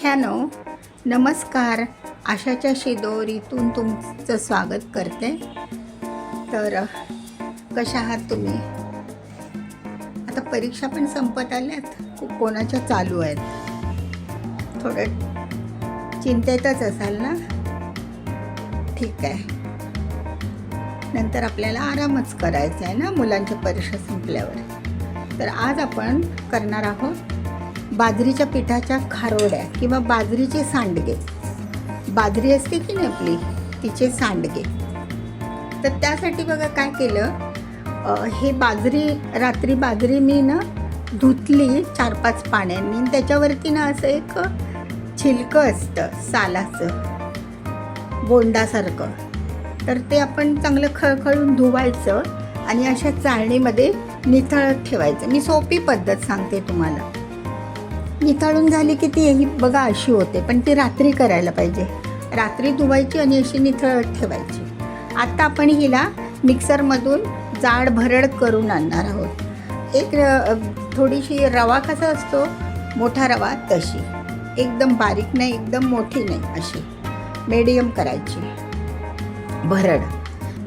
सख्यानो नमस्कार. आशाच्या शिदोरीतून तुमचं स्वागत करते. तर कशा आहात तुम्ही? आता परीक्षा पण संपत आल्यात, खूप कोणाच्या चालू आहेत. थोडं चिंतेतच असाल ना? ठीक आहे, नंतर आपल्याला आरामच करायचा आहे ना मुलांच्या परीक्षा संपल्यावर. तर आज आपण करणार आहोत बाजरीच्या पिठाच्या खारोड्या किंवा बाजरीचे सांडगे. बाजरी असते की नाही आपली, तिचे सांडगे. तर त्यासाठी बघा काय केलं, हे रात्री बाजरी मी ना धुतली 4-5 पाण्याने. त्याच्यावरती ना असं एक छिलकं असतं सालाचं, बोंडासारखं. तर ते आपण चांगलं खळखळून धुवायचं आणि अशा चाळणीमध्ये निथळत ठेवायचं. मी सोपी पद्धत सांगते तुम्हाला. निथळून झाली की ती ही बघा अशी होते, पण ती रात्री करायला पाहिजे. रात्री धुवायची आणि अशी निथळत ठेवायची. आता आपण हिला मिक्सरमधून जाड भरड करून आणणार आहोत. एक थोडीशी रवा कसा असतो मोठा रवा, तशी एकदम बारीक नाही एकदम मोठी नाही, अशी मीडियम करायची भरड.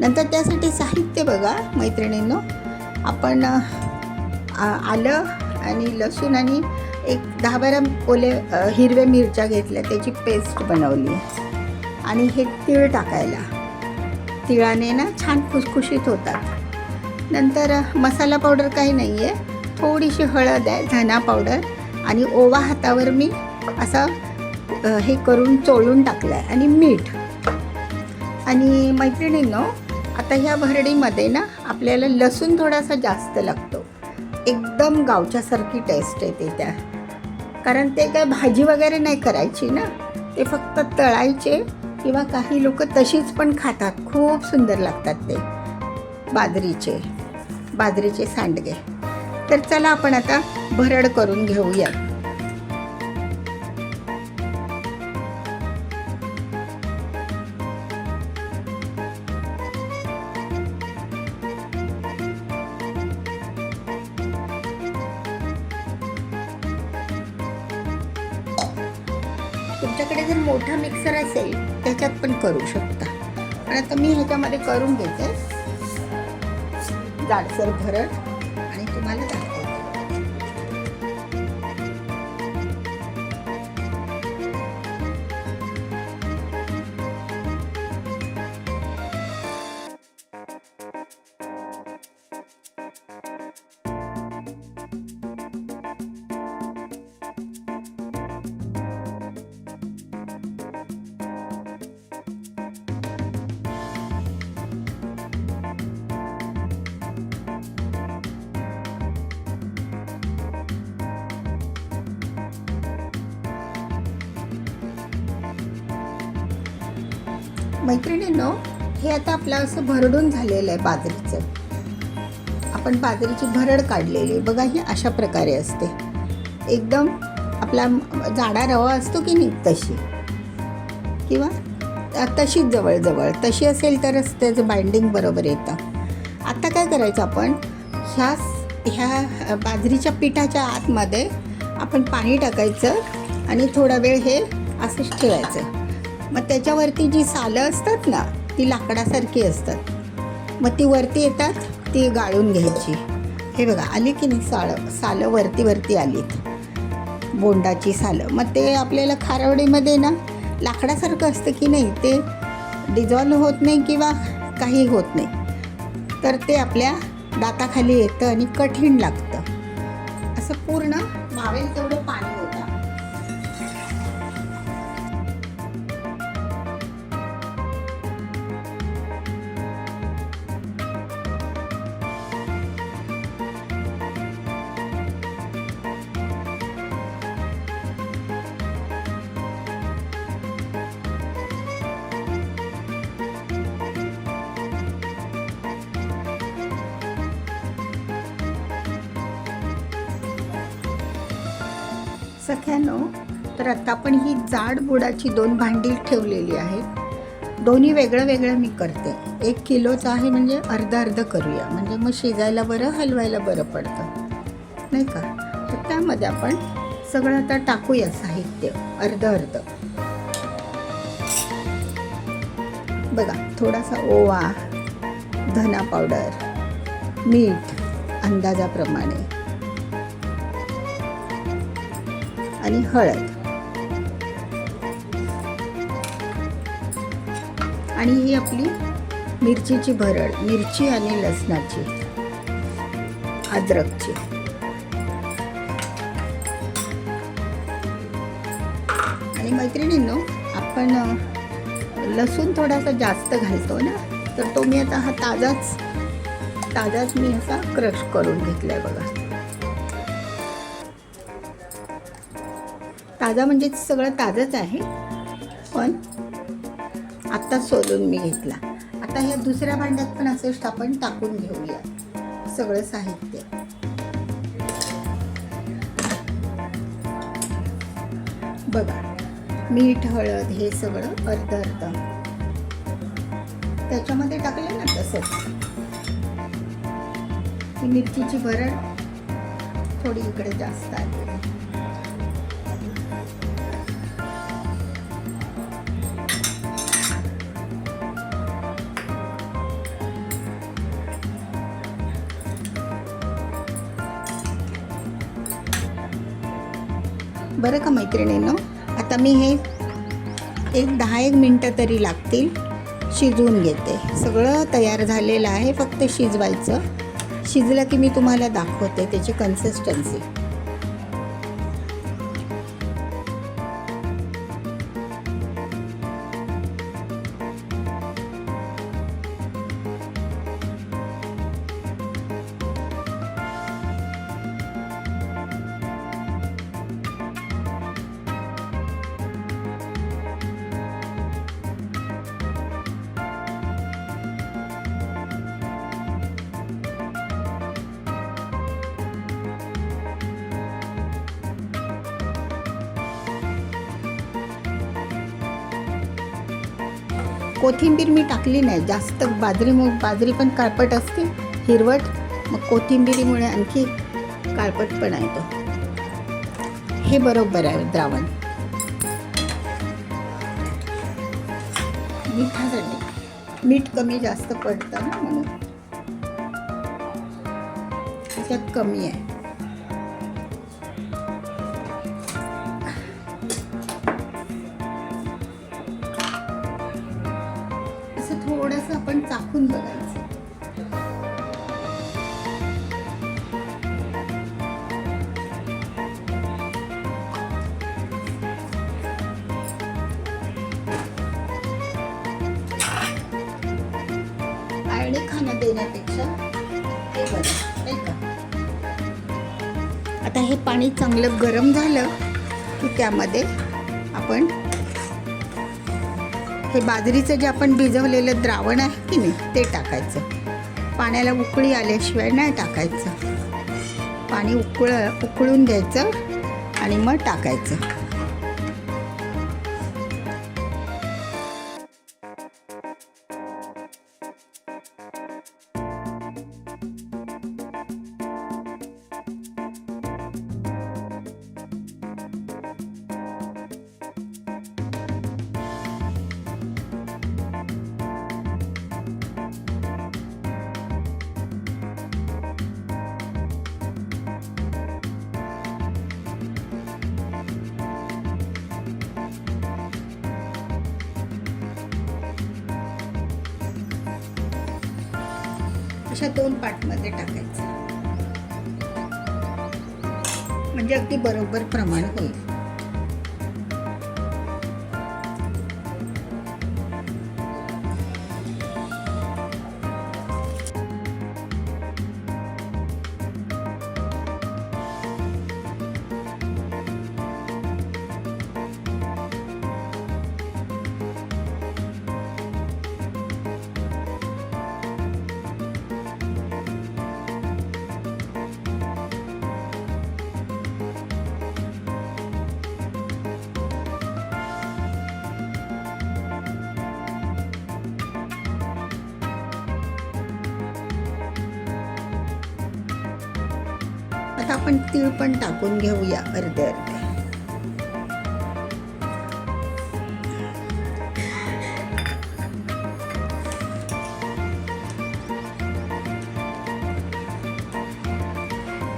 नंतर त्यासाठी साहित्य बघा मैत्रिणींनो, आपण आलं आणि लसूण आणि एक 10-12 हिरव्या मिरच्या घेतल्या, त्याची पेस्ट बनवली. आणि हे तीळ टाकायला, तिळाने ना छान खुसखुशीत होतात. नंतर मसाला पावडर काही नाही आहे, थोडीशी हळद आहे, धना पावडर आणि ओवा हातावर मी असा हे करून चोळून टाकला आहे, आणि मीठ. आणि मैत्रिणींनो, आता ह्या भरडीमध्ये ना आपल्याला लसूण थोडासा जास्त लागतो. एकदम गावच्यासारखी टेस्ट येते त्या, कारण ते काय भाजी वगैरे नाही करायची ना, ते फक्त तळायचे किंवा काही लोक तशीच पण खातात. खूप सुंदर लागतात ते बाजरीचे सांडगे. तर चला आपण आता भरड करून घेऊया. तुमच्याकडे जर मोठा मिक्सर असेल त्याच्यात पण करू शकता, पण आता मी ह्याच्यामध्ये करून घेते जाडसर भरड आणि तुम्हाला दाखवते. मैत्रिणींनो, हे आता आपलं असं भरडून झालेलं आहे बाजरीचं. आपण बाजरीची भरड काढलेली बघा, ही अशा प्रकारे असते. एकदम आपला जाडा रवा असतो की नाही तशी, किंवा तशीच जवळजवळ तशी असेल तरच त्याचं बाइंडिंग बरोबर येतं. आता काय करायचं, आपण ह्या बाजरीच्या पिठाच्या आतमध्ये आपण पाणी टाकायचं आणि थोडा वेळ हे असंच ठेवायचं. मग त्याच्यावरती जी सालं असतात ना, ती लाकडासारखी असतात, मग ती वरती येतात, ती गाळून घ्यायची. हे बघा आली की नाही सालं वरती आलीत, बोंडाची सालं. मग ते आपल्याला खारवडीमध्ये ना लाकडासारखं असतं की नाही, ते डिझॉल्व होत नाही किंवा काही होत नाही, तर ते आपल्या दाताखाली येतं आणि कठीण लागतं. असं पूर्ण मावेल तेवढं पाणी होतं. सख्यानो, तर आता आपण ही जाड बुडाची 2 भांडी ठेवलेली आहेत. दोन्ही वेगळं वेगळं मी करते. 1 किलोचं आहे म्हणजे अर्ध करूया, म्हणजे मग शिजायला बरं, हलवायला बरं पडतं नाही का. तर त्यामध्ये आपण सगळं आता टाकूया साहित्य अर्ध अर्ध. बघा, थोडासा ओवा, धना पावडर, मीठ अंदाजाप्रमाणे आणि हळद आणि ही आपली मिरचीची भरड, मिरची आणि लसणाची, अद्रकची. आणि मैत्रिणींनो, आपण लसूण थोडासा जास्त घालतो ना, तर तो मी आता हा ताजाच मी असा क्रश करून घेतलाय. बघा, ताजा म्हणजे सगळं ताजंच आहे, पण आत्ता सोलून मी घेतला. आता ह्या दुसऱ्या भांड्यात पण असंच आपण टाकून घेऊया सगळं साहित्य. बघा, मीठ, हळद हे सगळं अर्ध अर्ध त्याच्यामध्ये टाकलं ना. तसंच मिरचीची भरड थोडी इकडे जास्त आली. बरं का मैत्रिणींनो, आता मी हे 10-1 मिनटं तरी लागतील शिजवून घेते. सगळं तयार झालेलं आहे, फक्त शिजवायचं. शिजलं की मी तुम्हाला दाखवते त्याची कन्सिस्टन्सी. कोथिंबीर मी टाकली नाही जास्त. बाजरी पण काळपट असते, हिरवट. मग कोथिंबीरीमुळे आणखी काळपटपणा येतो. हे बरोबर आहे द्रावण. मिठासाठी मीठ कमी जास्त पडतं ना, म्हणून त्याच्यात कमी आहे. थोडंसं आपण चाखून बघायचं. आळणी खाणं देण्यापेक्षा हे बरं नाही का. आता हे पाणी चांगलं गरम झालं की त्यामध्ये आपण हे बाजरीचं जे आपण भिजवलेलं द्रावण आहे की नाही ते टाकायचं. पाण्याला उकळी आल्याशिवाय नाही टाकायचं. पाणी उकळून घ्यायचं आणि मग टाकायचं. अशा 2 पाटमध्ये टाकायचं, म्हणजे अगदी बरोबर प्रमाण होईल. आता आपण तीळ पण टाकून घेऊया अर्धे अर्धे.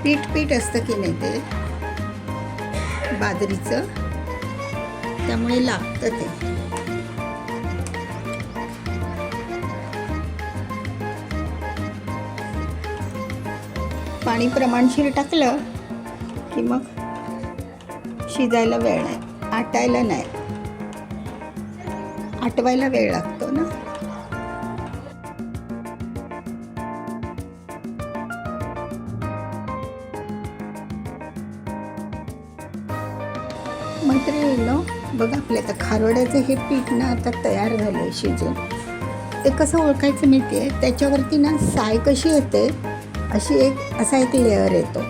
पीठ पीठ असतं की नाही ते बाजरीचं, त्यामुळे लागतं ते. पाणी प्रमाणशीर टाकलं की मग शिजायला वेळ नाही, आटायला नाही, आटवायला वेळ लागतो ना. मैत्रिणींनो, बघा आपल्या आता खारोड्याचं हे पीठ ना आता तयार झालं शिजून. ते कसं ओळखायचं माहिती आहे, त्याच्यावरती ना साय कशी येते अशी असा एक लेअर येतो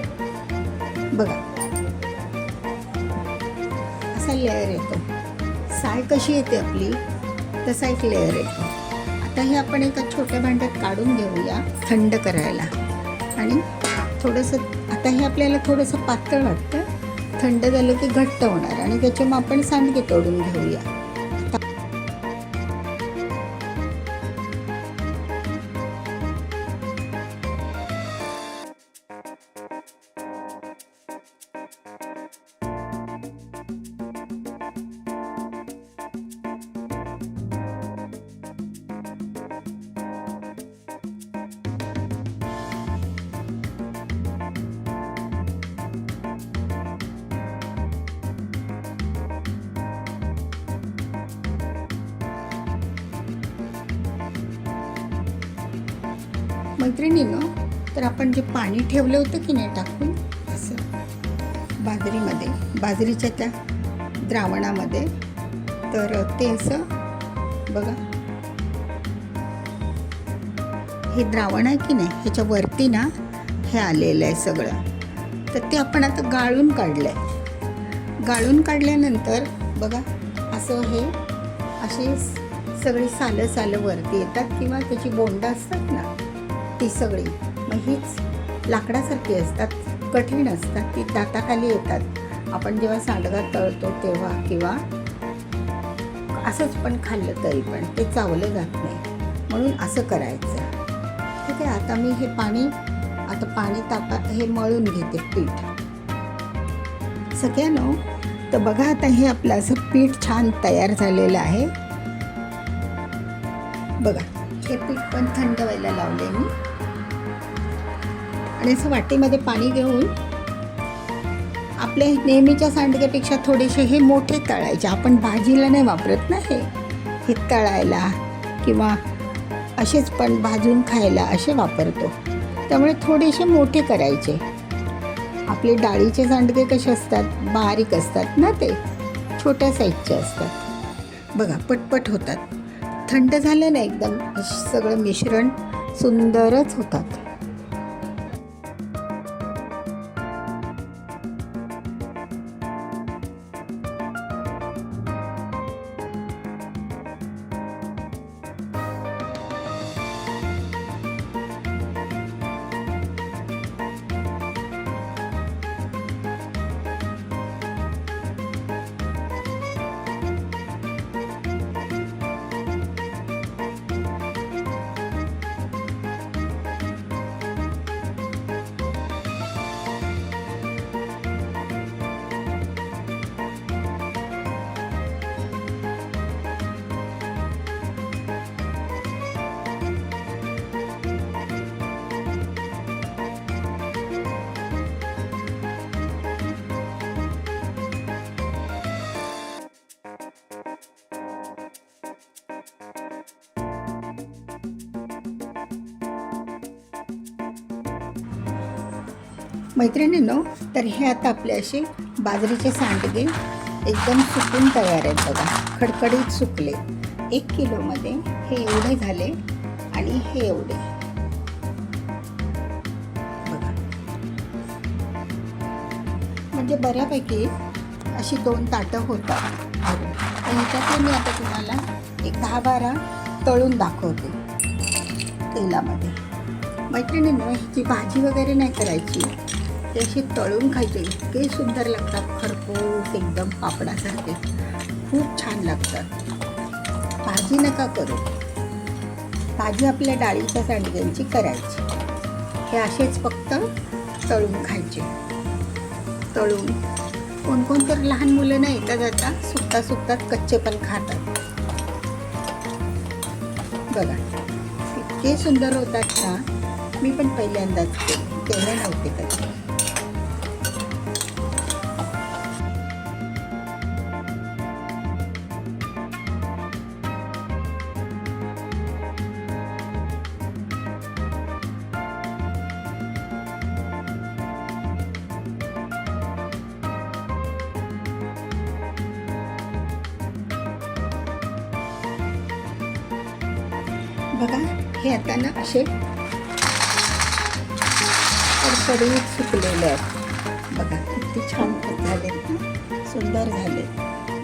बघा, असा लेअर येतो. साय कशी येते आपली तसा एक लेअर येतो. आता हे आपण एका छोट्या भांड्यात काढून घेऊया थंड करायला. आणि थोडंसं आता हे आपल्याला थोडंसं पातळ वाटतं, थंड झालं की घट्ट होणार आणि त्याचे मग आपण सांडगे तोडून घेऊया. मैत्रिणींनो, तर आपण जे पाणी ठेवलं होतं की नाही टाकून असं बाजरीमध्ये, बाजरीच्या त्या द्रावणामध्ये, तर ते असं बघा हे द्रावण आहे की नाही ह्याच्यावरती ना हे आलेलं आहे सगळं. तर ते आपण आता गाळून काढलं आहे. गाळून काढल्यानंतर बघा असं हे अशी सगळी सालं वरती येतात किंवा त्याची बोंडं असतात ना ती सगळी, मग हीच लाकडासारखी असतात, कठीण असतात, ती दाताखाली येतात. आपण जेव्हा सांडगा तळतो तेव्हा किंवा असंच पण खाल्लं तरी पण ते चावलं जात नाही, म्हणून असं करायचं. ठीक आहे. आता मी हे पाणी हे मळून घेते पीठ सगळ्यांनो. तर बघा आता हे आपलं असं पीठ छान तयार झालेलं आहे बघा. हे पीठ पण थंड व्हायला लावले मी आणि असं वाटीमध्ये पाणी घेऊन आपल्या नेहमीच्या सांडग्यापेक्षा थोडेसे हे मोठे तळायचे. आपण भाजीला नाही वापरत ना हे तळायला किंवा असेच पण भाजून खायला असे वापरतो, त्यामुळे थोडेसे मोठे करायचे. आपले डाळीचे सांडगे कसे असतात, बारीक असतात ना, ते छोट्या साईजचे असतात बघा, पटपट होतात. थंड झालं ना एकदम सगळं मिश्रण सुंदरच होतात. मैत्रिणींनो, तर हे आता आपले असे बाजरीचे सांडगे एकदम सुकून तयार आहेत बघा, खडखडीत सुकले. 1 किलोमध्ये हे एवढे झाले आणि हे एवढे बघा, म्हणजे बऱ्यापैकी अशी 2 ताटं होतात. ह्याच्यातले मी आता तुम्हाला एक 10-12 तळून दाखवते तेलामध्ये. मैत्रिणींनो, ह्याची भाजी वगैरे नाही करायची, ते अशी तळून खायचे, इतके सुंदर लागतात, खरपूस एकदम पापडासारखे, खूप छान लागतात. भाजी नका करू, भाजी आपल्या डाळीच्या सांडग्यांची करायची. हे असेच फक्त तळून खायचे. तळून कोण तर लहान मुलं नाही येतात आता सुकता सुकतात कच्चे पण खातात. बघा इतके सुंदर होतात ना. मी पण पहिल्यांदाच केले नव्हते कधी. बघा हे आता ना असे कडकडीत सुकलेले आहेत. बघा किती छान झालेत ना, सुंदर झाले.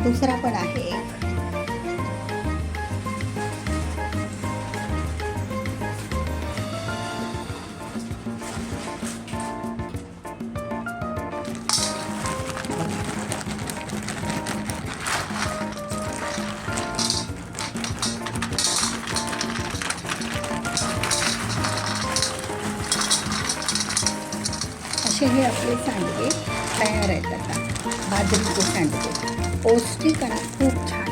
दुसरा पण आहे एक. असे हे आपले सांडगे तयार आहेत आता. बाजरीचे सांडगे पौष्टिक आणि खूप छान.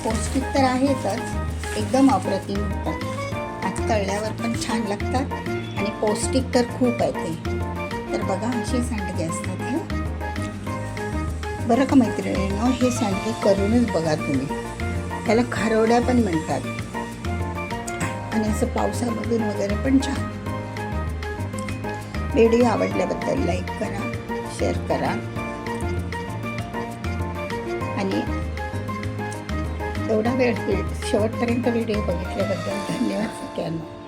पौष्टिक तर आहेतच, एकदम अप्रतिम होतात. आज तळल्यावर पण छान लागतात आणि पौष्टिक तर खूप आहे ते. तर बघा असे सांडगे असतात हे. बरं का मैत्रिणींनो, हे सांडगे करूनच बघा तुम्ही. त्याला खारवड्या पण म्हणतात आणि असं पावसामधून वगैरे पण छान. व्हिडिओ आवडल्याबद्दल लाईक करा, शेअर करा आणि एवढा वेळ शेवटपर्यंत व्हिडिओ बघितल्याबद्दल धन्यवाद सगळ्यांना.